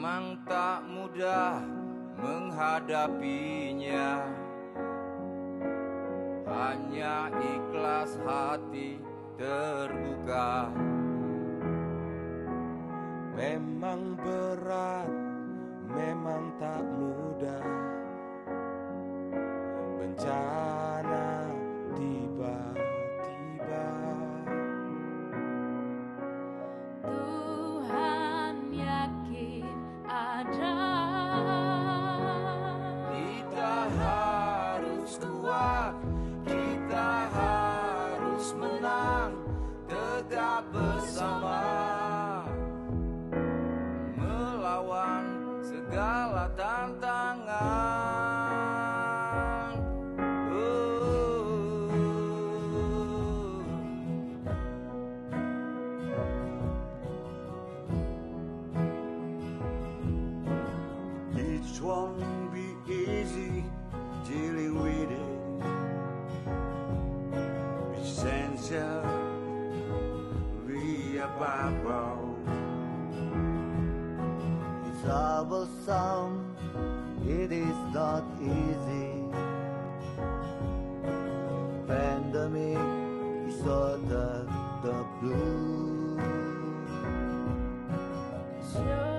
Memang tak mudah menghadapinya, hanya ikhlas hati terbuka. Memang berat, memang tak mudah, bencana tiba-tiba. Tuhan yakin ada. Kita harus kuat, kita harus menang, tegak bersama, melawan segala tantangan. It won't be easy dealing with it. Essential, we are Bible. It's troublesome, it is not easy. Pandemic is out of the blue. Show